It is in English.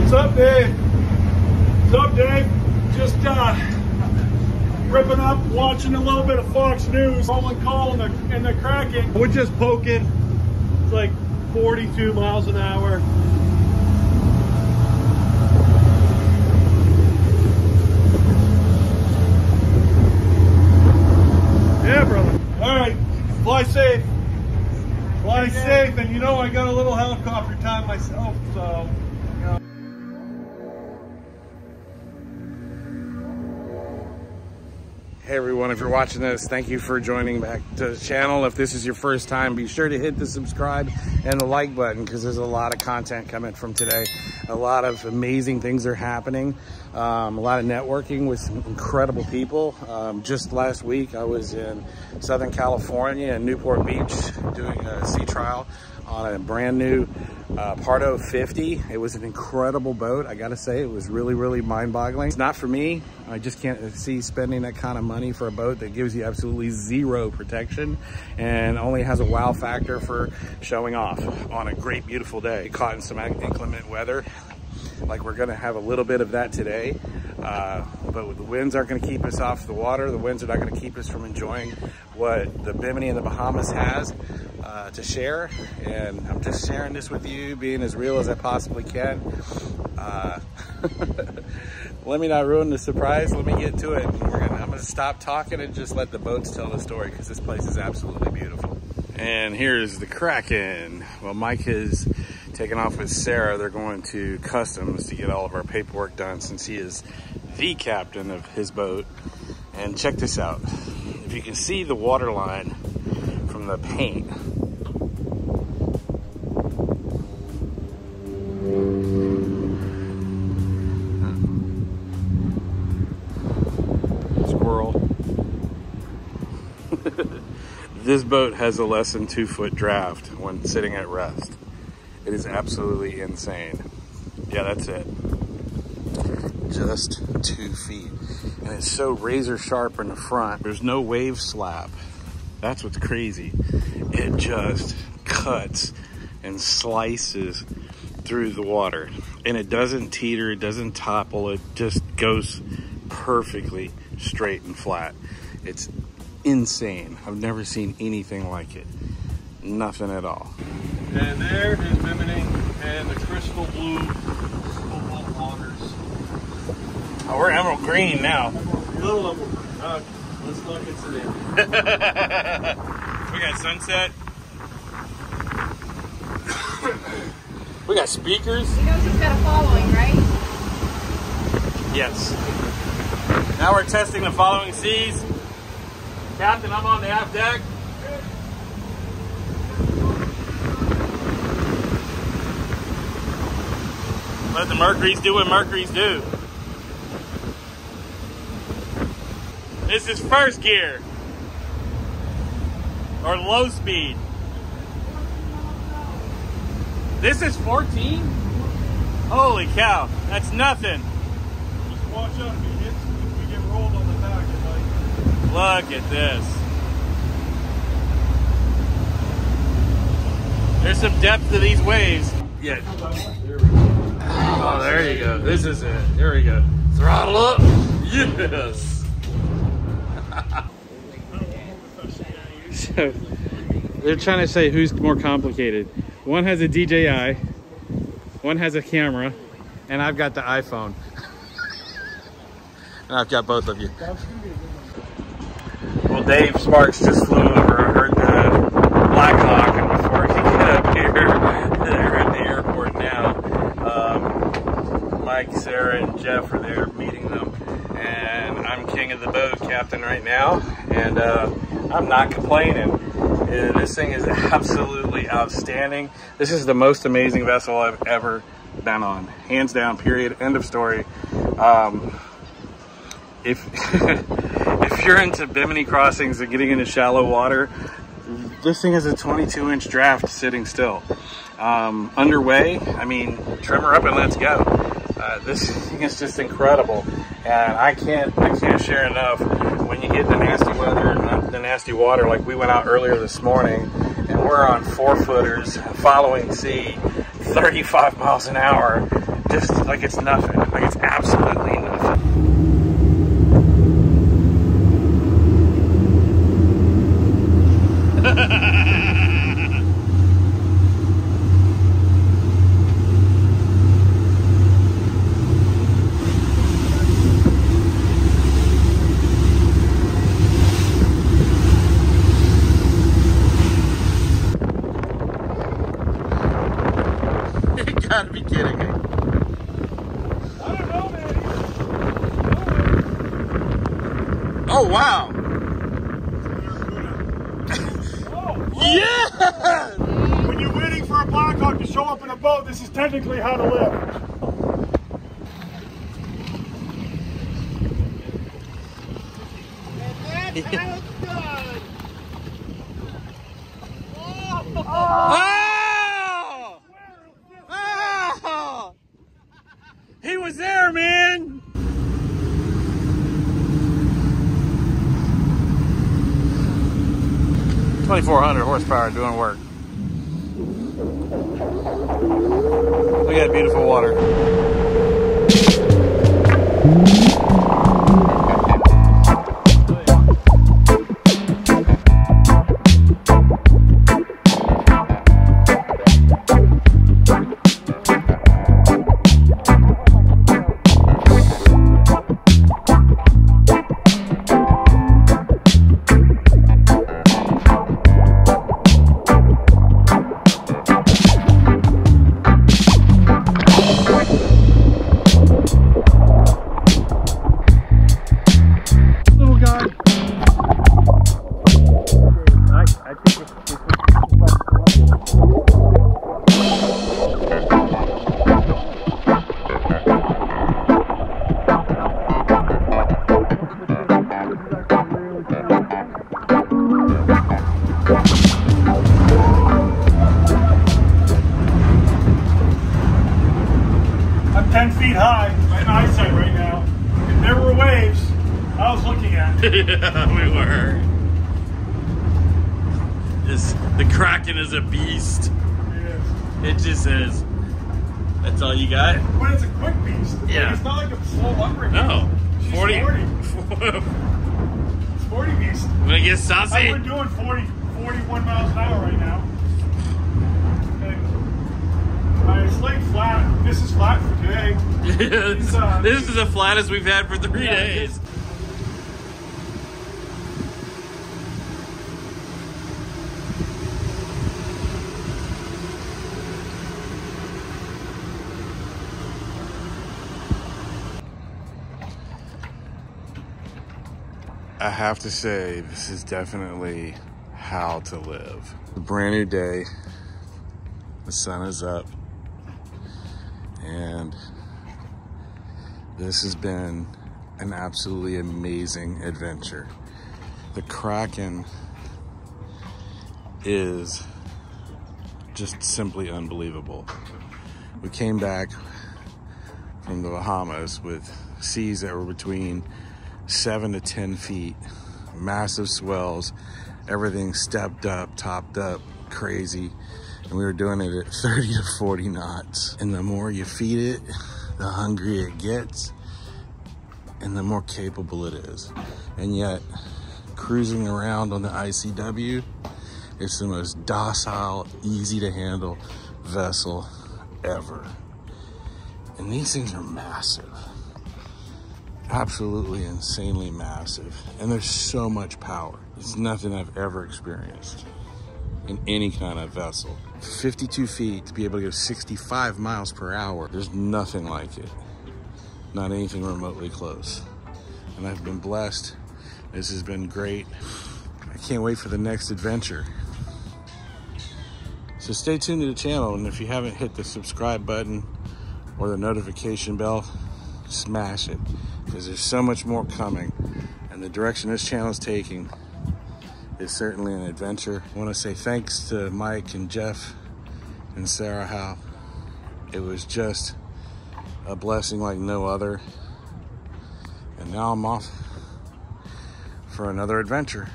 What's up, Dave? What's up, Dave? Just ripping up, watching a little bit of Fox News. Rolling call in the Kraken. We're just poking. It's like 42 miles an hour. Yeah, brother. All right, fly safe. Fly safe, and you know I got a little helicopter time myself, so. You know. Hey everyone, if you're watching this, thank you for joining back to the channel. If this is your first time, be sure to hit the subscribe and the like button because there's a lot of content coming from today. A lot of amazing things are happening. A lot of networking with some incredible people. Just last week, I was in Southern California in Newport Beach doing a sea trial on a brand new Pardo 50. It was an incredible boat. I gotta say, it was really, really mind-boggling. It's not for me. I just can't see spending that kind of money for a boat that gives you absolutely zero protection and only has a wow factor for showing off on a great, beautiful day. Caught in some inclement weather. Like we're gonna have a little bit of that today, but the winds aren't gonna keep us off the water. The winds are not gonna keep us from enjoying what the Bimini and the Bahamas has to share. And I'm just sharing this with you, being as real as I possibly can. Let me not ruin the surprise. Let me get to it. I'm gonna stop talking and just let the boats tell the story because this place is absolutely beautiful. And here's the Kraken. Well, Mike has taken off with Sarah. They're going to customs to get all of our paperwork done since he is the captain of his boat. And check this out. If you can see the water line from the paint, squirrel. This boat has a less than 2 foot draft when sitting at rest. It is absolutely insane. Yeah, that's it. Just 2 feet. And it's so razor sharp in the front. There's no wave slap. That's what's crazy. It just cuts and slices through the water. And it doesn't teeter, it doesn't topple, it just goes perfectly straight and flat. It's insane. I've never seen anything like it. Nothing at all. And there is Bimini and the crystal blue cobalt waters. Oh, we're emerald green now. Little of them. Let's not get to them. We got sunset. We got speakers. You know she's got a following, right? Yes. Now we're testing the following seas. Captain, I'm on the aft deck. Let the Mercuries do what Mercuries do. This is first gear. Or low speed. This is 14? Holy cow, that's nothing. Just watch out if you get rolled on the back. Look at this. There's some depth to these waves. Yeah. Oh, there you go. This is it. There we go. Throttle up. Yes. So they're trying to say who's more complicated. One has a DJI, one has a camera, and I've got the iPhone. And I've got both of you. Well, Dave Sparks just flew over, heard the Black Hawk, and before he could get up here, they're at the airport now. Mike, Sarah, and Jeff are there meeting them. And I'm king of the boat, captain, right now. And I'm not complaining. This thing is absolutely outstanding. This is the most amazing vessel I've ever been on. Hands down, period, end of story. If you're into Bimini crossings and getting into shallow water, this thing has a 22-inch draft sitting still. Underway, I mean, trim her up and let's go. This thing is just incredible, and I can't share enough. When you get the nasty weather and the nasty water, like we went out earlier this morning, and we're on 4-footers, following sea, 35 miles an hour, just like it's nothing. Like it's absolutely nothing. You gotta be kidding me. I don't know, man. Oh, wow. Oh, Yeah! when you're waiting for a Blackhawk to show up in a boat, this is technically how to live. Oh! Oh! He was there, man! $2,400 horsepower doing work. Look at that beautiful water. I'm 10 feet high in eyesight right now. If there were waves, I was looking at. Yeah, we were. The Kraken is a beast. It just is. That's all you got? But it's a quick beast. Yeah. It's not like a slow lumbering beast. No. She's 40. It's 40 beast. When it gets saucy. We're doing 41 miles an hour right now. And it's like flat. This is flat for today. This is the flattest we've had for 3 days. I have to say, this is definitely how to live. A brand new day. The sun is up. And this has been an absolutely amazing adventure. The Kraken is just simply unbelievable. We came back from the Bahamas with seas that were between 7 to 10 feet, massive swells, everything stepped up, topped up, crazy. And we were doing it at 30 to 40 knots. And the more you feed it, the hungrier it gets, and the more capable it is. And yet, cruising around on the ICW, it's the most docile, easy to handle vessel ever. And these things are massive. Absolutely insanely massive. And there's so much power. It's nothing I've ever experienced in any kind of vessel. 52 feet to be able to go 65 miles per hour. There's nothing like it. Not anything remotely close. And I've been blessed. This has been great. I can't wait for the next adventure. So stay tuned to the channel, and if you haven't hit the subscribe button or the notification bell, smash it, because there's so much more coming, and the direction this channel is taking is certainly an adventure. I want to say thanks to Mike and Jeff and Sarah Howe. It was just a blessing like no other. And now I'm off for another adventure.